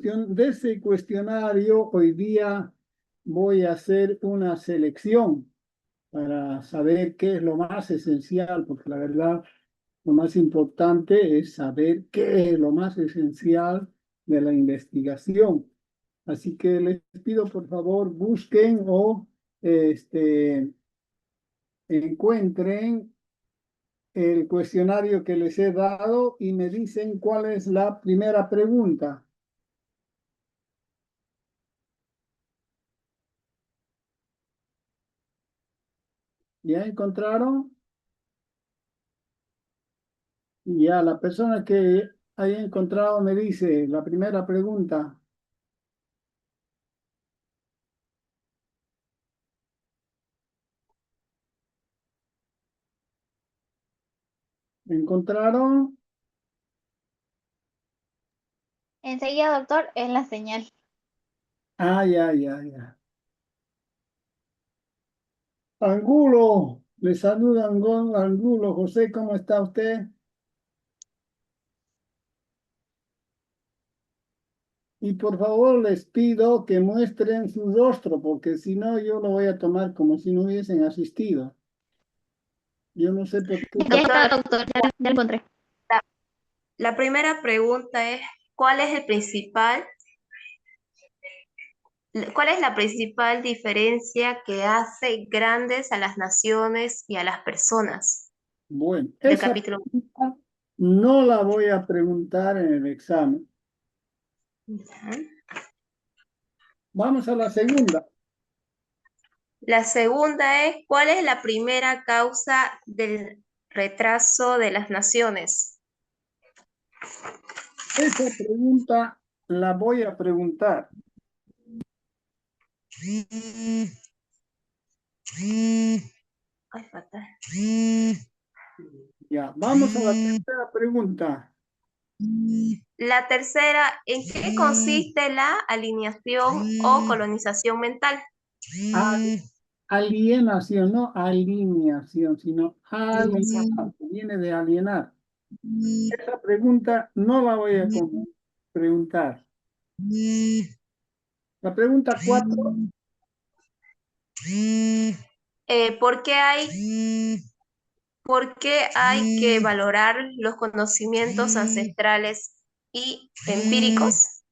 de ese cuestionario, hoy día voy a hacer una selección para saber qué es lo más esencial, porque la verdad, lo más importante es saber qué es lo más esencial de la investigación. Así que les pido, por favor, busquen o este, encuentren el cuestionario que les he dado y me dicen cuál es la primera pregunta. ¿Ya encontraron? Ya, la persona que haya encontrado me dice la primera pregunta. ¿Encontraron? Enseguida, doctor, es la señal. Ah, ya. Angulo, le saluda Angulo. José, ¿cómo está usted? Y por favor les pido que muestren su rostro, porque si no yo lo voy a tomar como si no hubiesen asistido. Yo no sé por qué. Ya está, Doctor, doctor, ya lo encontré. la, la primera pregunta es, ¿cuál es la principal diferencia que hace grandes a las naciones y a las personas? Bueno, Del esa capítulo. pregunta no la voy a preguntar en el examen. Ya. Vamos a la segunda. La segunda es, ¿cuál es la primera causa del retraso de las naciones? Esa pregunta la voy a preguntar. Ay, fatal. Ya, vamos a la tercera pregunta. La tercera, ¿en qué consiste la alineación o colonización mental? A- Alienación, no alineación, sino Alineación. alienar, que viene de alienar. Esa pregunta no la voy a preguntar. La pregunta 4, ¿Por qué hay que valorar los conocimientos ancestrales y empíricos?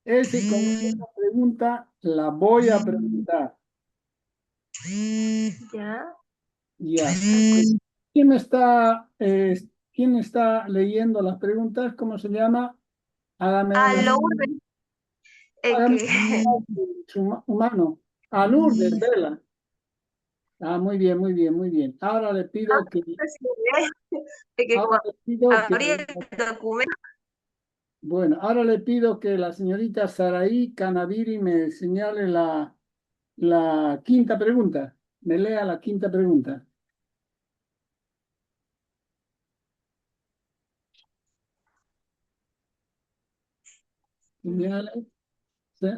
esa pregunta la voy a preguntar. Ya. Ya. ¿Quién quién está leyendo las preguntas? ¿Cómo se llama? Hágame A una, Lourdes, hágame que su mano. A Lourdes, Vela. Ah, muy bien. Ahora le pido ahora le pido que, abrí el documento. bueno, ahora le pido que la señorita Saraí Canaviri me señale la quinta pregunta. Me lea la quinta pregunta. Señale.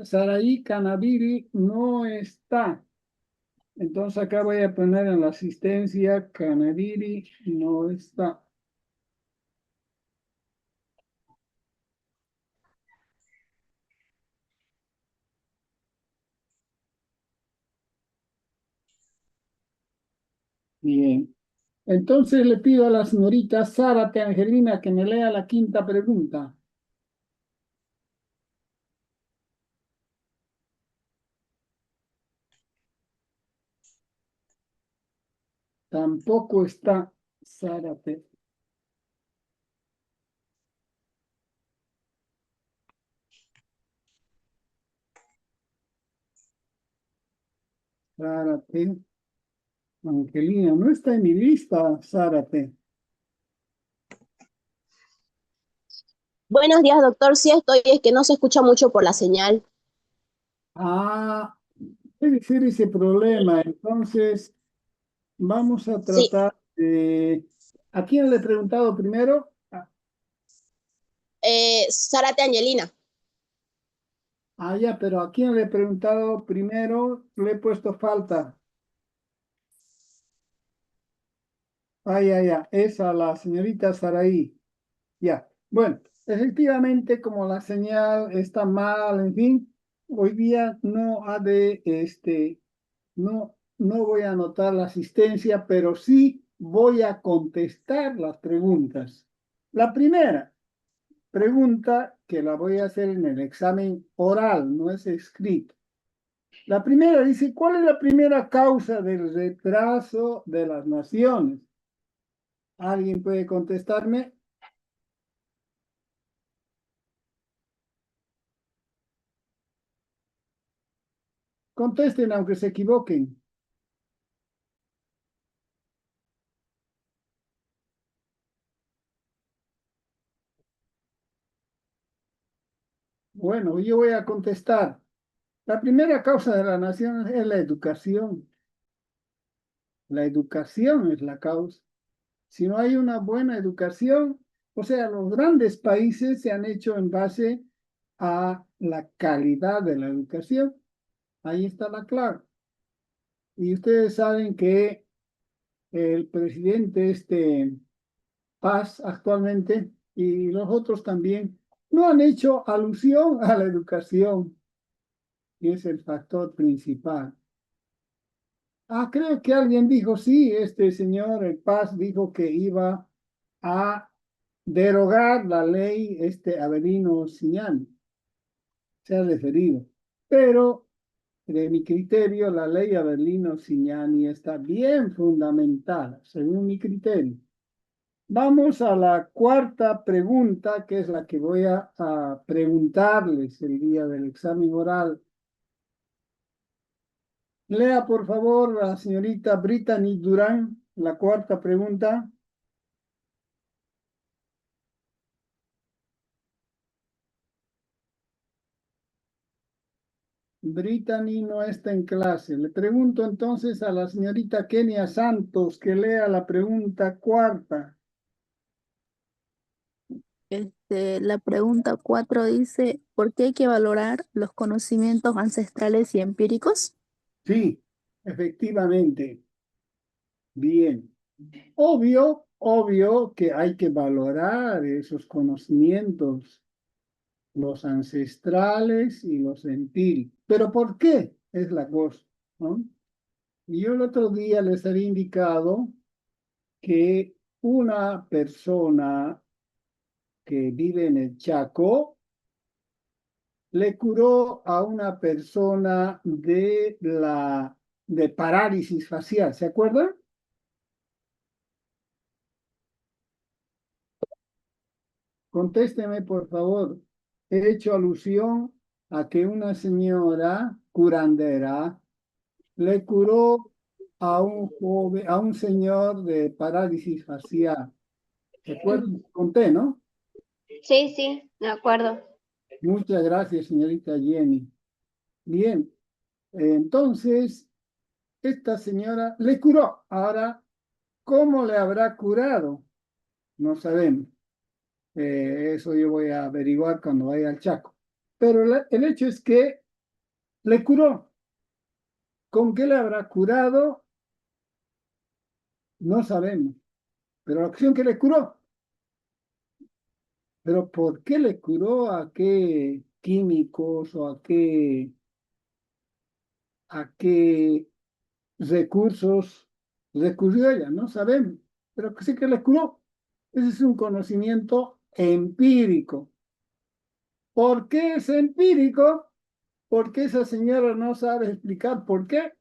Saraí Canaviri no está. Entonces acá voy a poner en la asistencia Canaviri no está. Bien. Entonces le pido a la señorita Zárate Angelina que me lea la quinta pregunta. Tampoco está Zárate. Zárate Angelina, no está en mi lista, Zárate. Buenos días, doctor. Sí estoy, es que no se escucha mucho por la señal. Ah, debe ser ese problema. Entonces, vamos a Sí, tratar de... ¿A quién le he preguntado primero? Zárate Angelina. Ya, pero ¿a quién le he preguntado primero? Le he puesto falta. Ya. Es a la señorita Saraí. Ya. Bueno, Efectivamente, como la señal está mal, en fin, hoy día no ha de, no voy a anotar la asistencia, pero sí voy a contestar las preguntas. La primera pregunta que la voy a hacer en el examen oral, no es escrito. La primera dice, ¿cuál es la primera causa del retraso de las naciones? ¿Alguien puede contestarme? Contesten aunque se equivoquen. Bueno, yo voy a contestar. La primera causa de la nación es la educación. La educación es la causa. Si no hay una buena educación, o sea, los grandes países se han hecho en base a la calidad de la educación. Ahí está la clave. Y ustedes saben que el presidente Paz actualmente y los otros también no han hecho alusión a la educación, que es el factor principal. Creo que alguien dijo, sí, este señor el Paz dijo que iba a derogar la ley Avelino Ciñani, se ha referido. Pero de mi criterio, la ley Avelino Ciñani está bien fundamentada, según mi criterio. Vamos a la cuarta pregunta, que es la que voy a preguntarles el día del examen oral. Lea, por favor, la señorita Brittany Durán, la cuarta pregunta. Brittany no está en clase. Le pregunto entonces a la señorita Kenia Santos que lea la pregunta cuarta. La pregunta 4 dice, ¿por qué hay que valorar los conocimientos ancestrales y empíricos? Sí, efectivamente. Bien. Obvio que hay que valorar esos conocimientos, los ancestrales y los empíricos. ¿Pero por qué? Es la cosa, ¿no? Y yo el otro día les había indicado que una persona que vive en el Chaco le curó a una persona de parálisis facial, ¿se acuerdan? Contésteme, por favor. He hecho alusión a que una señora curandera le curó a un joven, a un señor de parálisis facial. ¿Se acuerdan? Conté, ¿no? Sí, sí, de acuerdo. Muchas gracias, señorita Jenny. Bien, entonces, esta señora le curó. Ahora, ¿cómo le habrá curado? No sabemos. Eso yo voy a averiguar cuando vaya al Chaco. Pero el hecho es que le curó. ¿Con qué le habrá curado? No sabemos. Pero la acción que le curó. Pero ¿por qué le curó? ¿A qué químicos o a qué recursos recurrió ella? No sabemos. Pero que sí que le curó. Ese es un conocimiento empírico. ¿Por qué es empírico? Porque esa señora no sabe explicar por qué.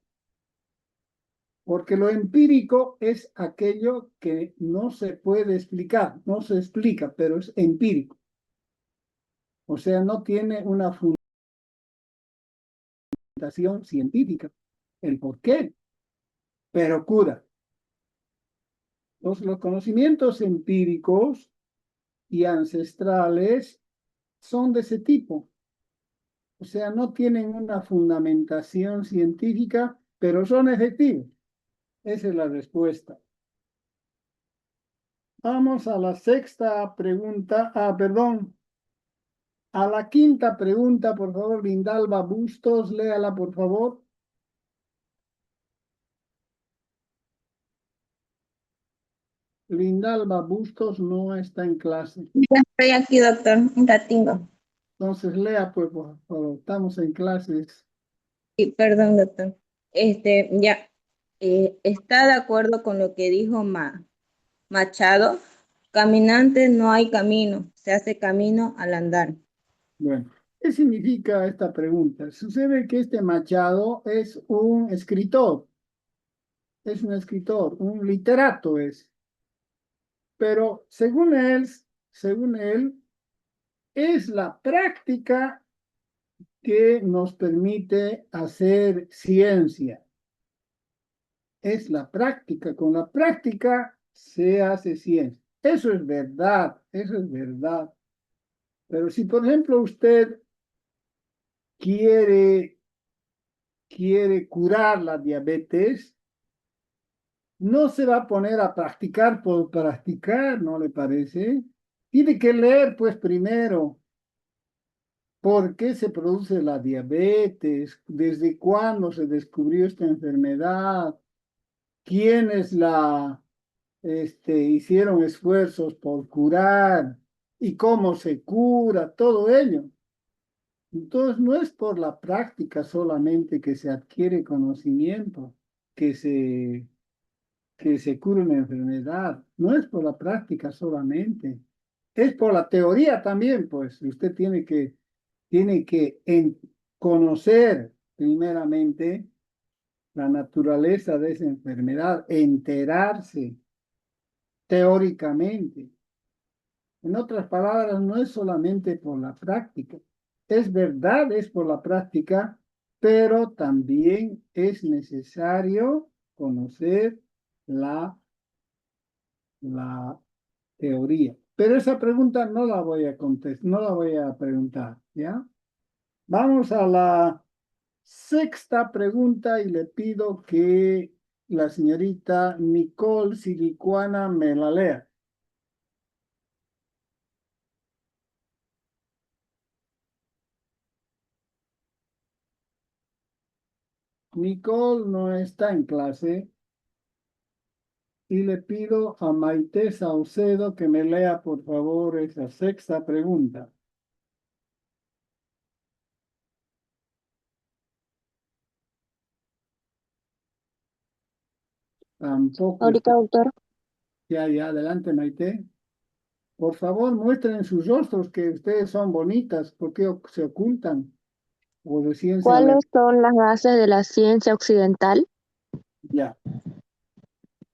Porque lo empírico es aquello que no se puede explicar, no se explica, pero es empírico. O sea, no tiene una fundamentación científica, el por qué, pero cura. Los conocimientos empíricos y ancestrales son de ese tipo. O sea, no tienen una fundamentación científica, pero son efectivos. Esa es la respuesta. Vamos a la sexta pregunta. Perdón. A la quinta pregunta, por favor, Lindalba Bustos, léala, por favor. Lindalba Bustos no está en clase. Estoy aquí, doctor, un ratingo. Entonces lea, pues, por favor, estamos en clases. Sí, perdón, doctor. Ya, ¿está de acuerdo con lo que dijo Machado? Caminante no hay camino, se hace camino al andar. Bueno, ¿qué significa esta pregunta? Sucede que este Machado es un escritor, un literato es, pero según él, es la práctica que nos permite hacer ciencia. Es la práctica, con la práctica se hace ciencia. Eso es verdad, eso es verdad. Pero si, por ejemplo, usted quiere, quiere curar la diabetes, no se va a poner a practicar por practicar, ¿no le parece? Tiene que leer, pues, primero, por qué se produce la diabetes, desde cuándo se descubrió esta enfermedad, quiénes hicieron esfuerzos por curar y cómo se cura, todo ello. Entonces, no es por la práctica solamente que se adquiere conocimiento, que se, que se cura una enfermedad. No es por la práctica solamente. Es por la teoría también, pues. Usted tiene que conocer primeramente la naturaleza de esa enfermedad, enterarse teóricamente. En otras palabras, no es solamente por la práctica. Es verdad, es por la práctica, pero también es necesario conocer la teoría. Pero esa pregunta no la voy a contestar, no la voy a preguntar, ¿ya? Vamos a la sexta pregunta y le pido que la señorita Nicole Silicuana me la lea. Nicole no está en clase y le pido a Maite Saucedo que me lea por favor esa sexta pregunta. Tampoco Ahorita, está. doctor. Ya, adelante Maite. Por favor, muestren sus rostros que ustedes son bonitas. ¿Por qué se ocultan? O de ciencia. ¿Cuáles son las bases de la ciencia occidental? Ya.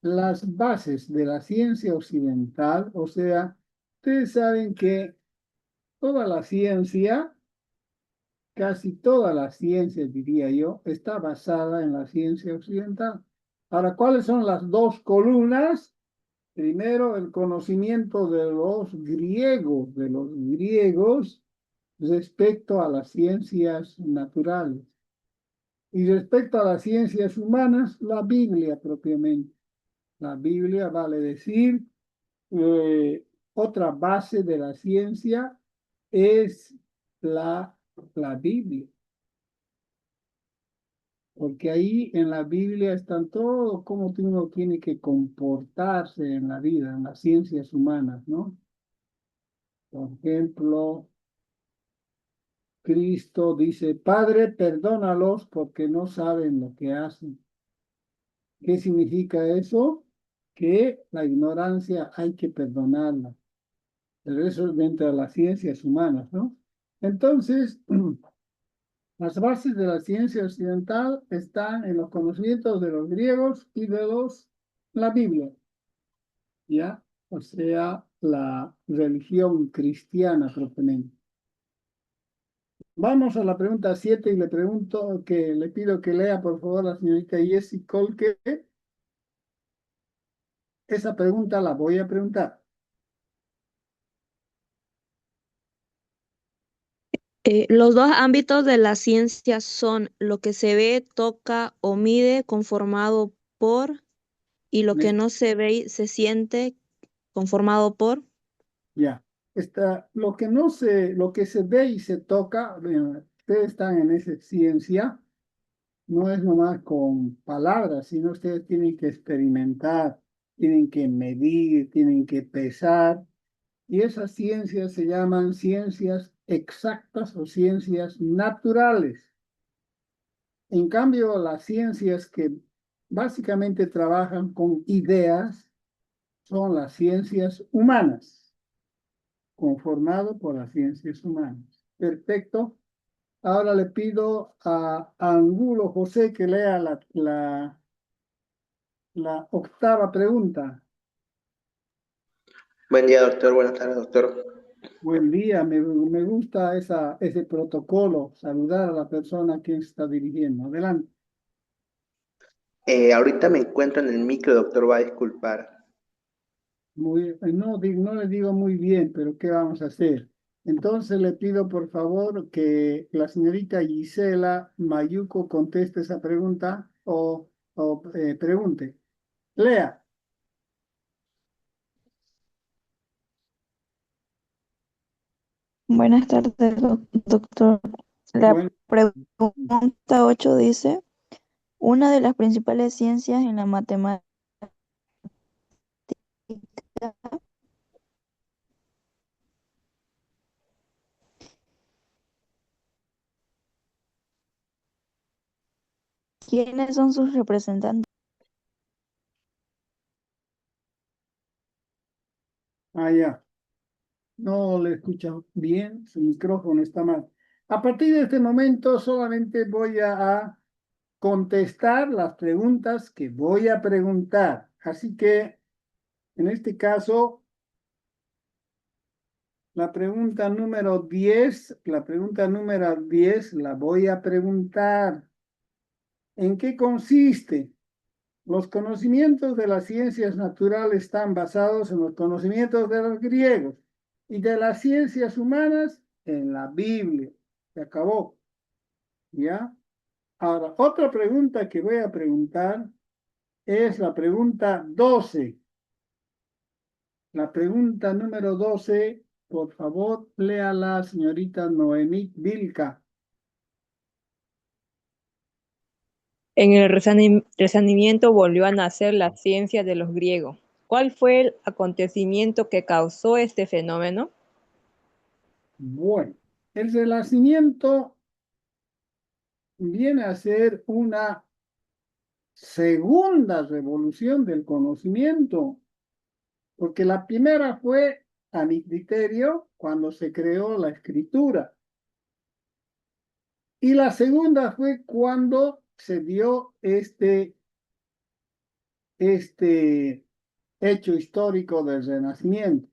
Las bases de la ciencia occidental, o sea, ustedes saben que toda la ciencia, casi toda la ciencia, diría yo, está basada en la ciencia occidental. Ahora, ¿cuáles son las dos columnas? Primero, el conocimiento de los griegos respecto a las ciencias naturales. Y respecto a las ciencias humanas, la Biblia propiamente. La Biblia vale decir, otra base de la ciencia es la Biblia. Porque ahí en la Biblia están todo cómo uno tiene que comportarse en la vida, en las ciencias humanas, ¿no? Por ejemplo, Cristo dice, Padre, perdónalos porque no saben lo que hacen. ¿Qué significa eso? Que la ignorancia hay que perdonarla. Pero eso es dentro de las ciencias humanas, ¿no? Entonces, las bases de la ciencia occidental están en los conocimientos de los griegos y de la Biblia, ¿ya? O sea, la religión cristiana propiamente. Vamos a la pregunta 7 y le pido que lea por favor a la señorita Jessie Colque. Esa pregunta la voy a preguntar. Los dos ámbitos de la ciencia son lo que se ve, toca o mide conformado por y lo que Me- no se ve y se siente conformado por. Ya. Lo que se ve y se toca, bueno, ustedes están en esa ciencia, no es nomás con palabras, sino ustedes tienen que experimentar, tienen que medir, tienen que pesar Y esas ciencias se llaman ciencias exactas o ciencias naturales. En cambio, las ciencias que básicamente trabajan con ideas son las ciencias humanas, conformado por las ciencias humanas. Perfecto. Ahora le pido a Angulo José que lea la octava pregunta. Buen día, doctor. Buenas tardes, doctor. Buen día, me gusta ese protocolo, saludar a la persona a quien se está dirigiendo. Adelante. Ahorita me encuentro en el micro, doctor, va a disculpar. No le digo muy bien, pero ¿qué vamos a hacer? Entonces le pido por favor que la señorita Gisela Mayuco conteste esa pregunta o pregunte. Lea. Buenas tardes, doctor. La Bueno, pregunta 8 dice, una de las principales ciencias en la matemática, ¿quiénes son sus representantes? ya. No le escucho bien, su micrófono está mal. A partir de este momento solamente voy a contestar las preguntas que voy a preguntar. Así que, en este caso, la pregunta número 10 la voy a preguntar. ¿En qué consiste? Los conocimientos de las ciencias naturales están basados en los conocimientos de los griegos y de las ciencias humanas en la Biblia. Se acabó. ¿Ya? Ahora, otra pregunta que voy a preguntar es la pregunta 12. La pregunta número 12, por favor, léala, señorita Noemí Vilca. En el Renacimiento volvió a nacer la ciencia de los griegos. ¿Cuál fue el acontecimiento que causó este fenómeno? Bueno, el Renacimiento viene a ser una segunda revolución del conocimiento, porque la primera fue a mi criterio cuando se creó la escritura. Y la segunda fue cuando se dio este hecho histórico del Renacimiento.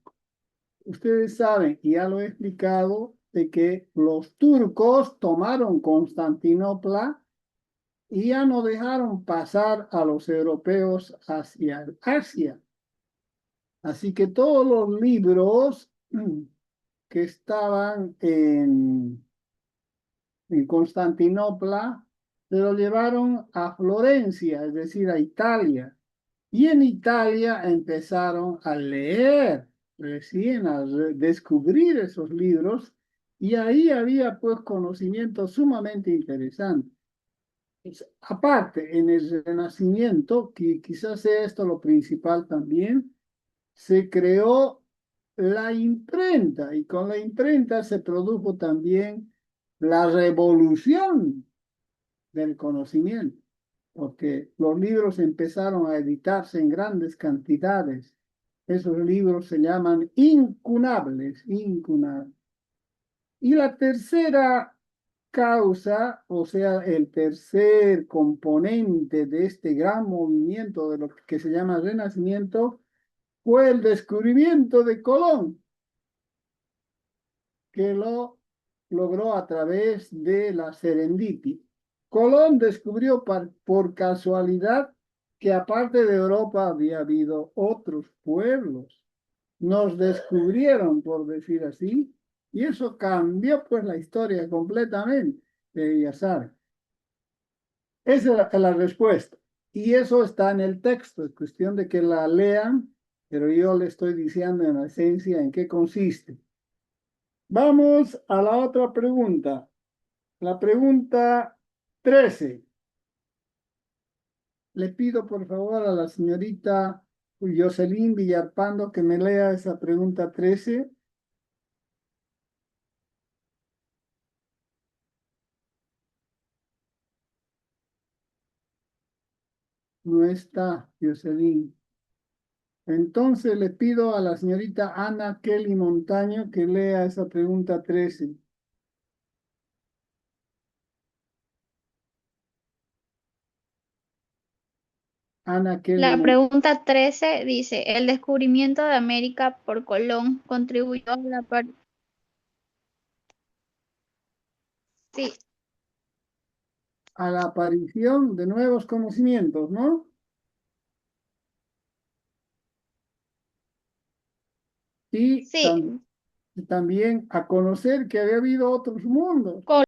Ustedes saben, y ya lo he explicado, de que los turcos tomaron Constantinopla y ya no dejaron pasar a los europeos hacia Asia. Así que todos los libros que estaban en Constantinopla se lo llevaron a Florencia, es decir, a Italia. Y en Italia empezaron a leer, recién a descubrir esos libros, y ahí había pues conocimiento sumamente interesante. Aparte, en el Renacimiento, que quizás sea esto lo principal también, se creó la imprenta, y con la imprenta se produjo también la revolución del conocimiento, porque los libros empezaron a editarse en grandes cantidades. Esos libros se llaman incunables. Y la tercera causa, o sea, el tercer componente de este gran movimiento de lo que se llama Renacimiento, fue el descubrimiento de Colón, que lo logró a través de la Serendipity. Colón descubrió por casualidad que aparte de Europa había habido otros pueblos. Nos descubrieron, por decir así, y eso cambió pues la historia completamente, ya saben. Esa es la respuesta. Y eso está en el texto, es cuestión de que la lean, pero yo le estoy diciendo en esencia en qué consiste. Vamos a la otra pregunta. La pregunta 13. Le pido por favor a la señorita Jocelyn Villarpando que me lea esa pregunta 13. No está, Jocelyn. Entonces le pido a la señorita Ana Kelly Montaño que lea esa pregunta 13. Ana Kelly La Montaño. pregunta 13 dice, ¿el descubrimiento de América por Colón contribuyó a la Sí, A la aparición de nuevos conocimientos, ¿no? Y sí, también a conocer que había habido otros mundos. Col-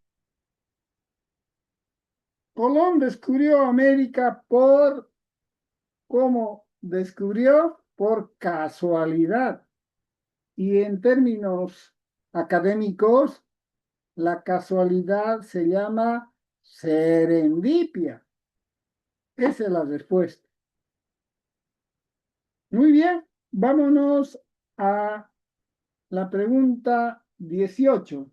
Colón descubrió América por, ¿cómo descubrió? Por casualidad. Y en términos académicos, la casualidad se llama serendipia. Esa es la respuesta. Muy bien, vámonos a la pregunta 18.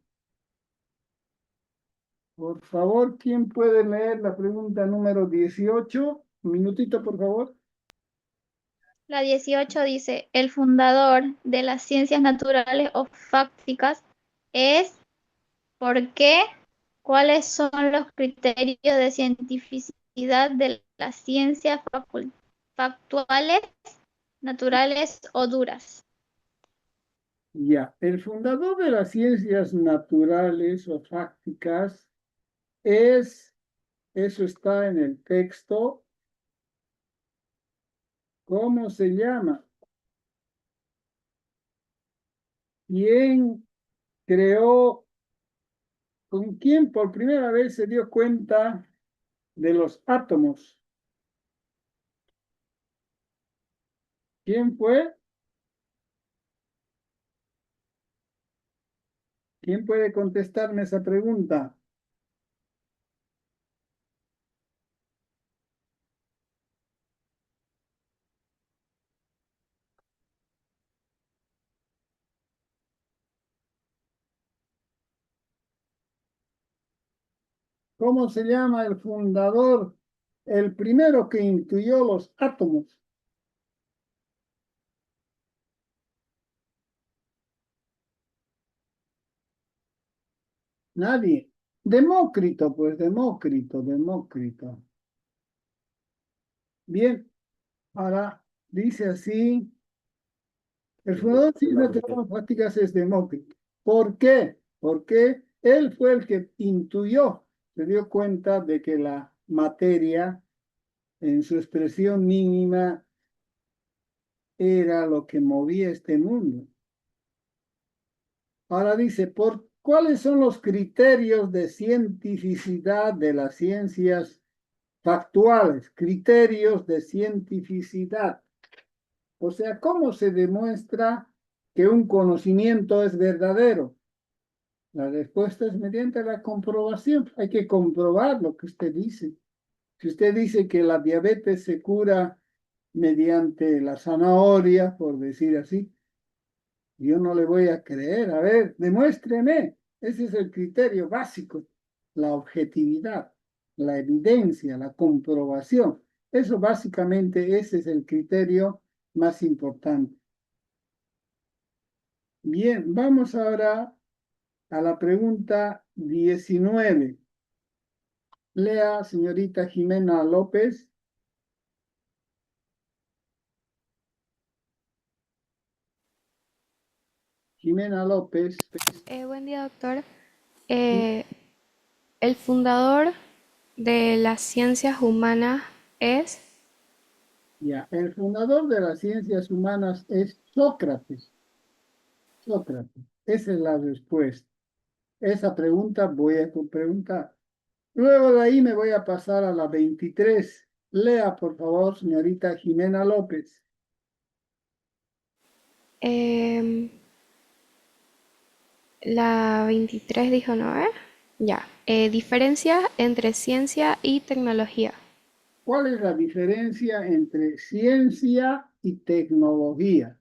Por favor, ¿quién puede leer la pregunta número 18? Un minutito, por favor. la 18 dice, el fundador de las ciencias naturales o fácticas es, ¿por qué? ¿Cuáles son los criterios de cientificidad de las ciencias factuales, naturales o duras? Ya, el fundador de las ciencias naturales o fácticas es, eso está en el texto, ¿cómo se llama? ¿Quién creó, con quién por primera vez se dio cuenta de los átomos? ¿Quién fue? ¿Quién puede contestarme esa pregunta? ¿Cómo se llama el fundador, el primero que intuyó los átomos? Nadie. Demócrito, pues Demócrito. Bien, ahora dice así, el fundador de ciencias naturales prácticas es Demócrito. ¿Por qué? Porque él fue el que intuyó, se dio cuenta de que la materia en su expresión mínima era lo que movía este mundo. Ahora dice, ¿cuáles son los criterios de cientificidad de las ciencias factuales? Criterios de cientificidad. O sea, ¿cómo se demuestra que un conocimiento es verdadero? La respuesta es mediante la comprobación. Hay que comprobar lo que usted dice. Si usted dice que la diabetes se cura mediante la zanahoria, por decir así, yo no le voy a creer. A ver, demuéstreme. Ese es el criterio básico. La objetividad, la evidencia, la comprobación. Eso básicamente, ese es el criterio más importante. Bien, vamos ahora a la pregunta 19. Lea, señorita Jimena López. Jimena López. Buen día, doctor. El fundador de las ciencias humanas es... Ya, el fundador de las ciencias humanas es Sócrates. Sócrates. Esa es la respuesta. Esa pregunta voy a preguntar. Luego de ahí me voy a pasar a la 23. Lea, por favor, señorita Jimena López. La 23 dijo, ¿no? Ya. Diferencia entre ciencia y tecnología. ¿Cuál es la diferencia entre ciencia y tecnología?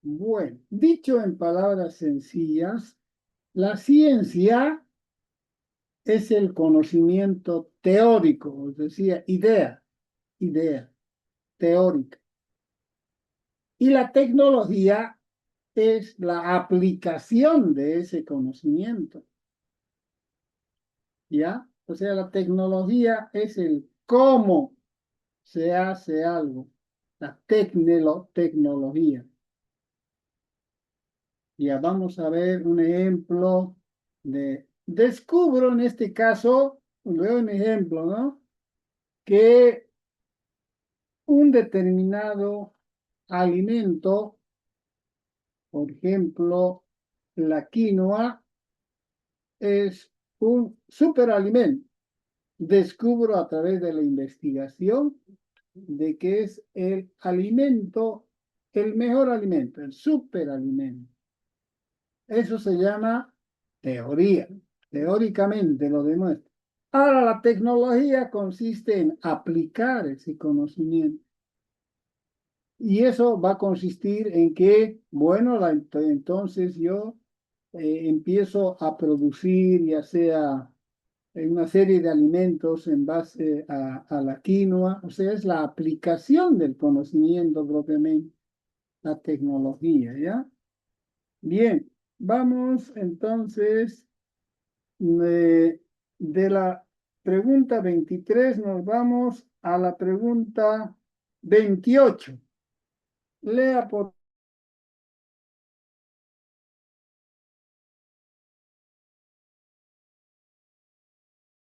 Bueno, dicho en palabras sencillas, la ciencia es el conocimiento teórico, os decía, idea. teórica. Y la tecnología es la aplicación de ese conocimiento. ¿Ya? O sea, la tecnología es el cómo se hace algo. La tecnología. Ya vamos a ver un ejemplo de... Descubro en este caso, veo un ejemplo, ¿no? Que un determinado alimento, por ejemplo, la quinoa, es un superalimento. Descubro a través de la investigación de que es el alimento, el mejor alimento, el superalimento. Eso se llama teoría. Teóricamente lo demuestra. Ahora la tecnología consiste en aplicar ese conocimiento. Y eso va a consistir en que, bueno, entonces yo empiezo a producir ya sea una serie de alimentos en base a la quinoa, o sea, es la aplicación del conocimiento propiamente, la tecnología, ¿ya? Bien, vamos entonces de la pregunta 23 nos vamos a la pregunta 28. Lea por